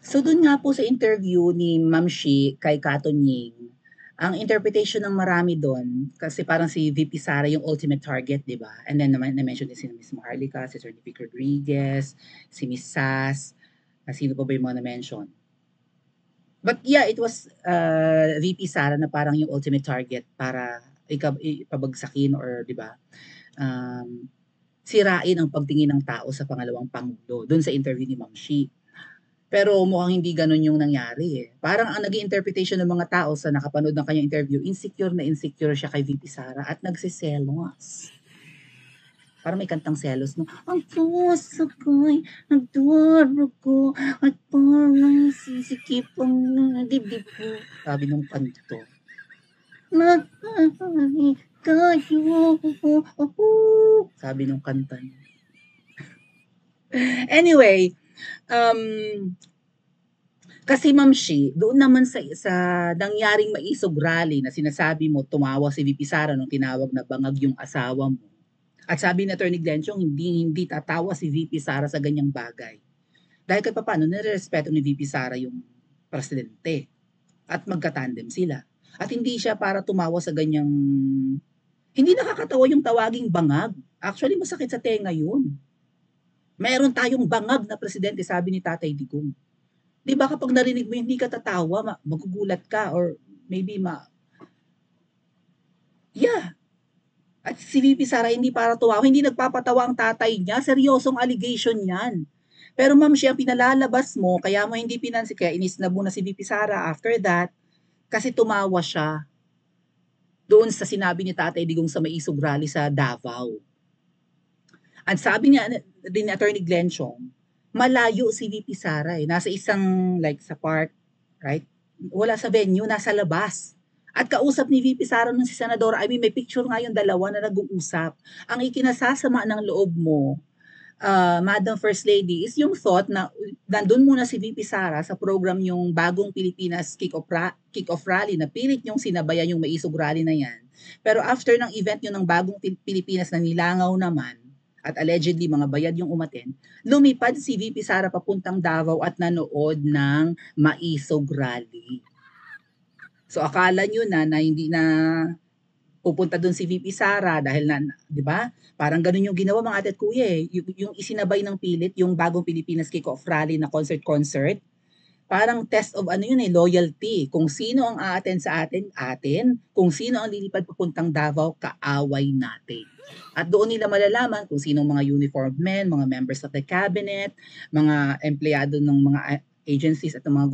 So dun nga po sa interview ni Ma'am Shi kay Kato Nying, ang interpretation ng marami doon, kasi parang si VP Sara yung ultimate target, di ba? And then naman na-mention din si Miss Maharlika, si Sir Nick Rodriguez, si Miss Sass, sino pa ba yung mga na-mention? But yeah, it was VP Sara na parang yung ultimate target para ipabagsakin or, di ba, um, sirain ang pagtingin ng tao sa pangalawang pangulo doon sa interview ni Ma'am Shi. Pero mukhang hindi gano'n yung nangyari eh. Parang ang naging interpretation ng mga tao sa nakapanood ng kanyang interview, insecure na insecure siya kay VP Sara at nagsiselos. Parang may kantang selos, no? Ang puso ko'y nagduro ko at parang sisikip ang dibdib ko. Sabi nung kanto. Nagkakali kayo. Sabi nung kanta. Anyway, kasi Ma'am Shi, doon naman sa nangyaring maisog rally na sinasabi mo, tumawa si VP Sara nung tinawag na bangag yung asawa mo. At sabi ni Atty. Glenchong, hindi tatawa si VP Sara sa ganyang bagay. Dahil kahit paano, nirespeto ni VP Sara yung presidente. At magkatandem sila. At hindi siya para tumawa sa ganyang... Hindi nakakatawa yung tawaging bangag. Actually, masakit sa tenga yun. Meron tayong bangag na presidente, sabi ni Tatay Digong. Di ba kapag narinig mo, hindi ka tatawa, magugulat ka or maybe yeah. At si VP Sara hindi para tumawa, hindi nagpapatawa ang tatay niya, seryosong allegation yan. Pero ma'am siya, pinalalabas mo, kaya mo hindi pinansin, kaya inisnabo na si VP Sara after that, kasi tumawa siya doon sa sinabi ni Tatay Digong sa Maisog Rally sa Davao. At sabi niya din ni Atty. Glenchong, malayo si VP Sara eh. Nasa isang like sa park, right? Wala sa venue, nasa labas. At kausap ni VP Sara nung si Senadora, I mean may picture nga yung dalawa na nag-uusap. Ang ikinasasama ng loob mo, Madam First Lady, is yung thought na nandun muna si VP Sara sa program yung Bagong Pilipinas Kick-Off Rally na pilit yung sinabayan yung Maisog Rally na yan. Pero after ng event yun ng Bagong Pilipinas na nilangaw naman, at allegedly mga bayad yung umaten, lumipad si VP Sara papuntang Davao at nanood ng Maisog Rally. So akala nyo na hindi na pupunta doon si VP Sara dahil na, 'di ba? Parang ganun yung ginawa mga ate at kuya eh. Yung isinabay ng pilit yung Bagong Pilipinas Kick-Off Rally na concert. Parang test of ano yun eh, loyalty. Kung sino ang aaten sa atin. Kung sino ang lilipad papuntang Davao, kaaway natin. At doon nila malalaman kung sino mga uniformed men, mga members of the cabinet, mga empleyado ng mga agencies at ng mga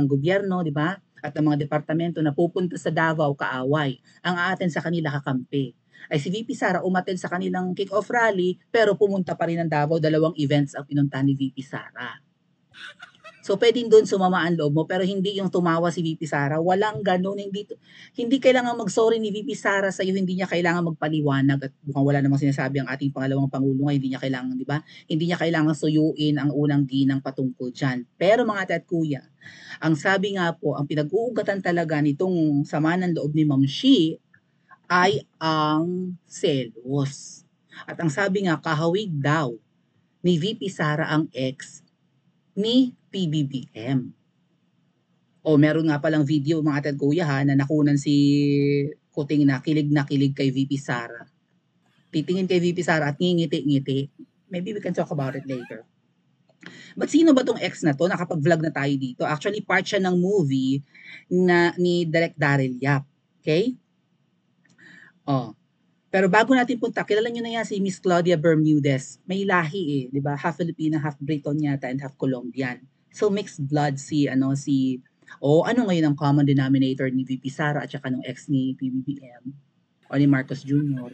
gobyerno, di ba? At ng mga departamento na pupunta sa Davao, kaaway. Ang aaten sa kanila, kakampi. Ay si VP Sara umaten sa kanilang kick-off rally, pero pumunta pa rin ng Davao, 2 events ang pinuntahan ni VP Sara. So pwedeng doon sumama ang loob mo pero hindi yung tumawa si VP Sara. Walang ganun, hindi kailangan mag-sorry ni VP Sara sa iyo, hindi niya kailangan magpaliwanag at mukhang wala namang sinasabi ang ating pangalawang pangulo ngayon, hindi niya kailangan, di ba? Hindi niya kailangan suyuin ang unang ginang patungkol diyan. Pero mga ate at kuya, ang sabi nga po, ang pinag-uugatan talaga nitong sama ng loob ni Ma'am Shi ay ang selos. At ang sabi nga, kahawig daw ni VP Sara ang ex ni PBBM. O meron nga palang video mga ate at kuya ha, na nakunan si Kuting na kilig kay VP Sara. Titingin kay VP Sara at ngingiti-ngiti. Maybe we can talk about it later. But sino ba tong ex na to? Nakapag-vlog na tayo dito. Actually, part siya ng movie na ni Direk Daryl Yap. Okay? Oh. Pero bago natin punta, kilala nyo na yan si Miss Claudia Bermudez. May lahi eh, di ba? Half Filipina, half Briton yata, and half Colombian. So mixed blood ano ngayon ang common denominator ni VP Sara at saka ng ex ni PBBM o ni Marcos Jr.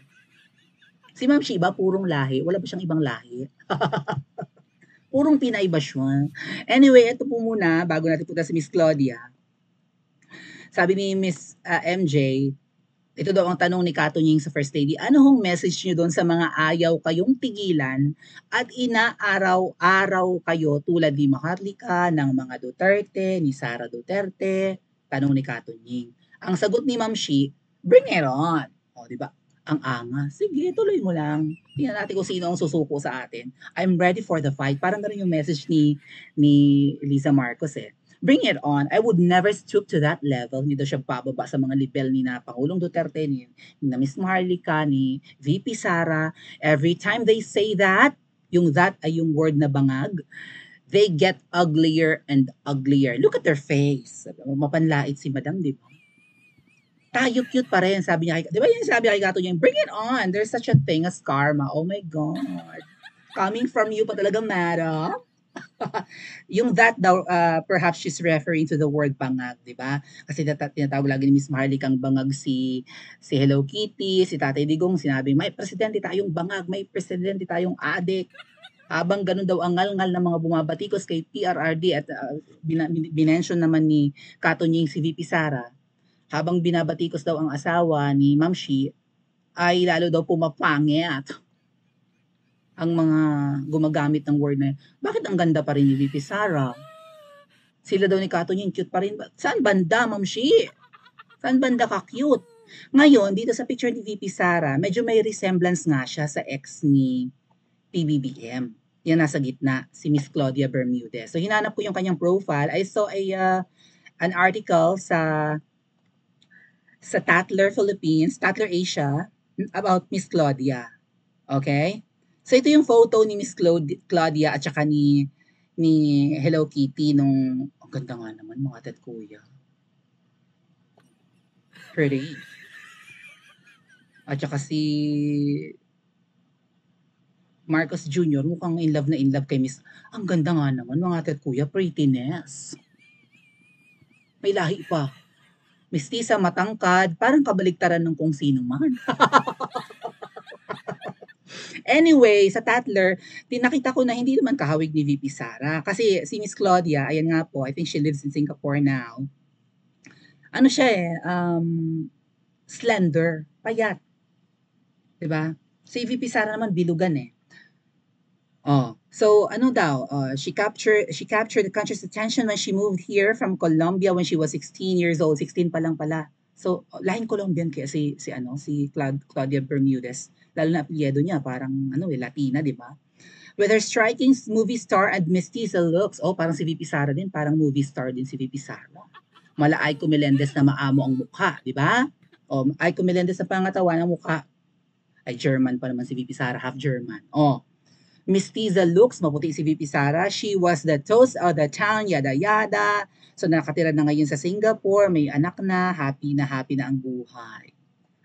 Si Ma'am Shiba, purong lahi. Wala ba siyang ibang lahi? Purong Pinay ba siya? Anyway, ito po muna, bago natin punta si Miss Claudia. Sabi ni Miss MJ, ito daw ang tanong ni Kato Nying sa First Lady, ano hong message niyo doon sa mga ayaw kayong tigilan at inaaraw-araw kayo tulad ni Maharlika, ng mga Duterte, ni Sara Duterte? Tanong ni Kato Nying. Ang sagot ni Ma'am Shi, bring it on. O, di ba? Ang angas. Sige, tuloy mo lang. Tingnan natin kung sino ang susuko sa atin. I'm ready for the fight. Parang ganun yung message ni Liza Marcos eh. Bring it on. I would never stoop to that level. Hindi daw siya bababa sa mga level ni na Pangulong Duterte, ni na Miss Marlica, ni VP Sara. Every time they say that, yung that ay yung word na bangag, they get uglier and uglier. Look at their face. Mapanlait si Madam, di ba? Tayo cute pa rin, sabi niya kay, di ba yung sabi kay Gato niya, bring it on, there's such a thing as karma, oh my God. Coming from you pa talaga, madam. Yung that daw, perhaps she's referring to the word bangag, di ba? Kasi tinatawag lagi ni Miss Marley kang bangag si Hello Kitty, si Tatay Digong, sinabi, may presidente tayong bangag, may presidente tayong adik. Habang ganun daw ang ngal-ngal ng mga bumabatikos kay PRRD at binention naman ni Kato Nying si VP Sara, habang binabatikos daw ang asawa ni Ma'am Shi, ay lalo daw pumapangit ang mga gumagamit ng word na, bakit ang ganda pa rin ni VP Sara? Sila daw ni Kato Nying, cute pa rin. Saan banda, Ma'am Shi? Saan banda ka cute? Ngayon, dito sa picture ni VP Sara, medyo may resemblance nga siya sa ex ni PBBM. Yan nasa gitna, si Miss Claudia Bermudez. So, hinanap ko yung kanyang profile. I saw an article sa Tatler Philippines, Tatler Asia, about Miss Claudia. Okay? So ito yung photo ni Miss Claudia at saka ni Hello Kitty nung, ang ganda nga naman mga tet kuya. Pretty. At saka si Marcos Jr. mukhang in love kay Miss. Ang ganda nga naman mga tet kuya, prettiness. May lahi pa. Mestiza, matangkad, parang kabaligtaran ng kung sino man. Anyway, sa Tatler, tinakita ko na hindi naman kahawig ni VP Sara. Kasi si Miss Claudia, ayan nga po, I think she lives in Singapore now. Ano siya slender, payat. 'Di ba? Si VP Sara naman bilugan eh. So ano daw, she captured the country's attention when she moved here from Colombia when she was 16 years old. 16 pa lang pala. So lahing Colombian kaya si Claudia Bermudez. Lalo na apelyido niya parang Latina, 'di ba? With her striking movie star and mestiza looks, parang si VP Sara din, parang movie star din si VP Sara. Mala Aiko Melendez na maamo ang mukha, 'di ba? Aiko Melendez na pangatawan ng mukha. Ay German pa naman si VP Sara, half German. Mestiza looks, maputi si VP Sara. She was the toast of the town, yada yada. So nakatira na ngayon sa Singapore, may anak na happy na ang buhay.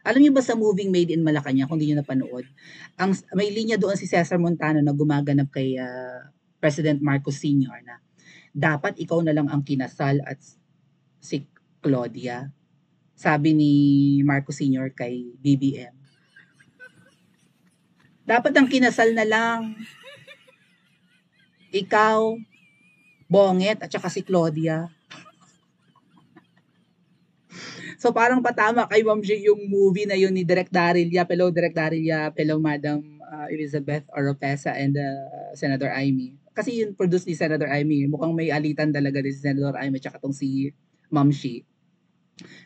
Alam niyo ba sa moving Made in Malacanang, kung hindi niyo napanood, may linya doon si Cesar Montano na gumaganap kay President Marcos Sr. na dapat ikaw na lang ang kinasal at si Claudia. Sabi ni Marcos Sr. kay BBM. Dapat ang kinasal na lang ikaw, Bonget, at saka si Claudia. So parang patama kay Ma'am J yung movie na yun ni Direk Daryl Yap. Hello Direk Daryl Yap, hello Madam Elizabeth Oropesa and Senator Amy. Kasi yun produce ni Senator Amy. Mukhang may alitan talaga din si Senator Amy at saka tong si Ma'am Shi.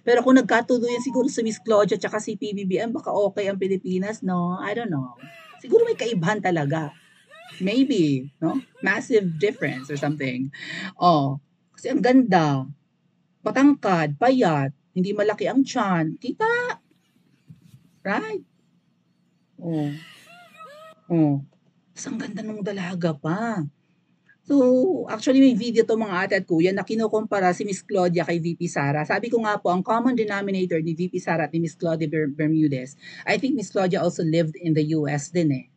Pero kung nagkatuluyan siguro si Miss Claudia at saka si PBBM, baka okay ang Pilipinas, no? I don't know. Siguro may kaibahan talaga. Maybe, no? Massive difference or something. Kasi ang ganda. Patangkad, payat, hindi malaki ang tiyan. Kita? Right? Tapos ang ganda ng dalaga pa. So, actually may video to mga ate at kuya na kinukumpara si Miss Claudia kay VP Sara. Sabi ko nga po, ang common denominator ni VP Sara at ni Miss Claudia Bermudez, I think Miss Claudia also lived in the US din eh.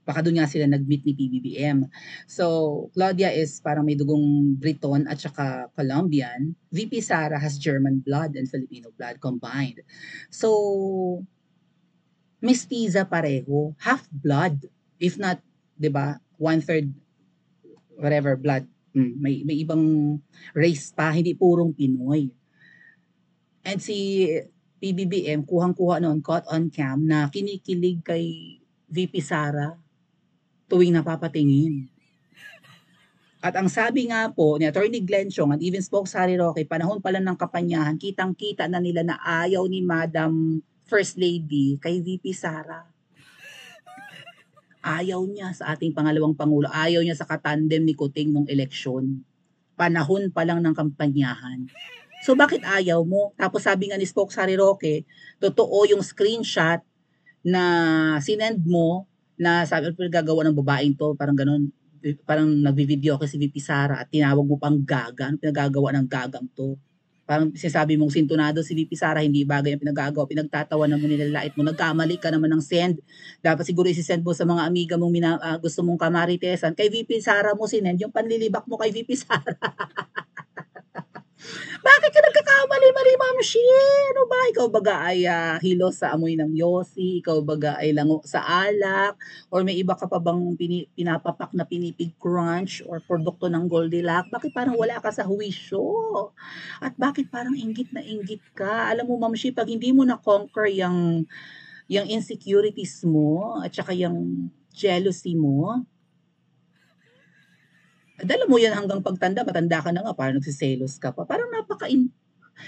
Baka doon nga sila nag-meet ni PBBM. So, Claudia is parang may dugong Briton at saka Colombian. VP Sara has German blood and Filipino blood combined. So, mestiza pareho. Half blood. If not, di ba, 1/3 whatever blood. May ibang race pa, hindi purong Pinoy. And si PBBM, kuhang-kuha noon, caught on cam, na kinikilig kay VP Sara tuwing napapatingin. At ang sabi nga po ni Attorney Glenn Chong at even spoke sa Harry Roque, panahon pala ng kapanyahan, kitang-kita na nila na ayaw ni Madam First Lady kay VP Sara. Ayaw niya sa ating pangalawang Pangulo. Ayaw niya sa katandem ni Kuting nung eleksyon. Panahon pa lang ng kampanyahan. So bakit ayaw mo? Tapos sabi nga ni Spokesary Roque, totoo yung screenshot na sinend mo na sabi ko gagawa ng babaeng to, parang ganun, parang nagvi-video ako si VP Sara at tinawag mo pang gaga. Ano pinagagawa ng gagang to? Parang sinasabi mong sintonado si VP Sara, hindi bagay ang pinagagawa, pinagtatawanan mo, nilalait mo, nagkamali ka naman ng send. Dapat siguro isi-send mo sa mga amiga mong gusto mong kamaritesan. Kay VP Sara mo sinend, yung panlilibak mo kay VP Sara. Bakit ka nagkakamali-mali, Ma'am Shi? Ano ba? Ikaw baga ay hilo sa amoy ng yosi? Ikaw baga ay lango sa alak? Or may iba ka pa bang pinapapak na pinipig crunch or produkto ng Goldilocks? Bakit parang wala ka sa huwisyo? At bakit parang inggit na inggit ka? Alam mo, Ma'am Shi, pag hindi mo na-conquer yung insecurities mo at saka yung jealousy mo, dala mo yan hanggang pagtanda, matanda ka na nga, parang nagsiselos ka pa. Parang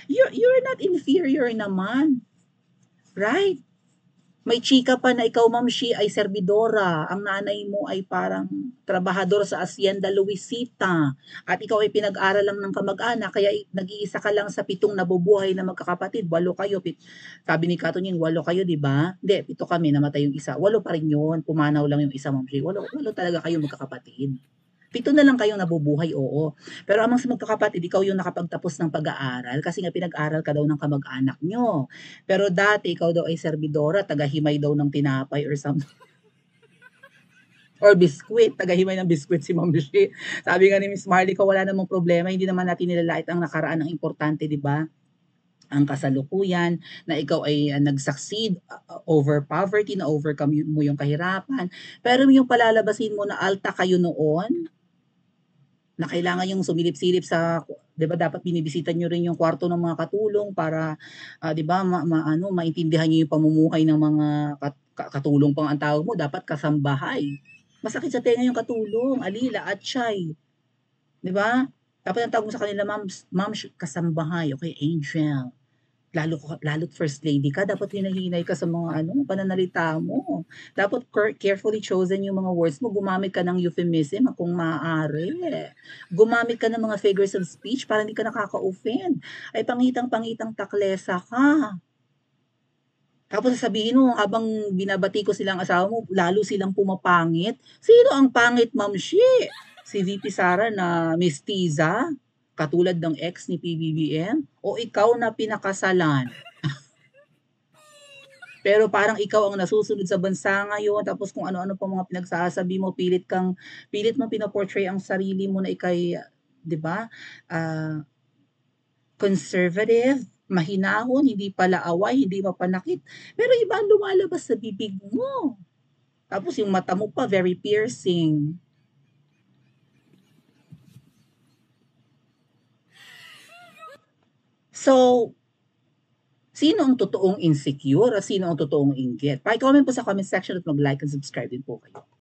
you're not inferior naman. Right? May chika pa na ikaw, Ma'am Shi, ay serbidora. Ang nanay mo ay parang trabahador sa Hacienda Luisita. At ikaw ay pinag-aral lang ng kamag-anak, kaya nag-iisa ka lang sa 7 nabubuhay na magkakapatid. 8 kayo. Sabi ni Katunying, 8 kayo, di ba? Hindi, 7 kami, namatay yung isa. 8 pa rin yun. Pumanaw lang yung isa, Ma'am Shi. 8 talaga kayo magkakapatid. 7 na lang kayong nabubuhay, oo. Pero amang sa magkakapatid, ikaw yung nakapagtapos ng pag-aaral kasi nga pinag-aral ka daw ng kamag-anak nyo. Pero dati, ikaw daw ay serbidora, tagahimay daw ng tinapay or something. Or biskwit, tagahimay ng biskwit si Ma'am Shi. Sabi nga ni Miss Marley ko, wala namang problema, hindi naman natin nilalait ang nakaraan ng importante, di ba? Ang kasalukuyan, na ikaw ay nag-succeed over poverty, na overcome mo yung kahirapan. Pero yung palalabasin mo na alta kayo noon, na kailangan yung sumilip-silip sa, 'di ba dapat binibisita niyo rin yung kwarto ng mga katulong para 'di ba maintindihan niyo yung pamumuhay ng mga katulong pang ang tawag mo, dapat kasambahay. Masakit sa tenga yung katulong, alila at chay, 'di ba? Dapat ang tawag mo sa kanila, ma'am, ma'am kasambahay, okay, angel. Lalo't first lady ka, dapat hinahinay ka sa mga pananalita mo. Dapat carefully chosen yung mga words mo, gumamit ka ng euphemism kung maaari. Gumamit ka ng mga figures of speech para hindi ka nakaka-offend. Ay pangitang-pangitang taklesa ka. Tapos sasabihin mo, habang binabati ko silang asawa mo, lalo silang pumapangit. Sino ang pangit, Ma'am Shi? Si VP Sara na mestiza? Katulad ng ex ni PBBM? O ikaw na pinakasalan? Pero parang ikaw ang nasusunod sa bansa ngayon, tapos kung ano-ano pa mga pinagsasabi mo, pilit mo pinaportray ang sarili mo na ikay, 'di ba? Conservative, mahinahon, hindi pala away, hindi mapanakit. Pero iba ang lumalabas sa bibig mo. Tapos yung mata mo pa, very piercing. So, sino ang totoong insecure at sino ang totoong inggit? Pa-comment po sa comment section at mag-like and subscribe din po kayo.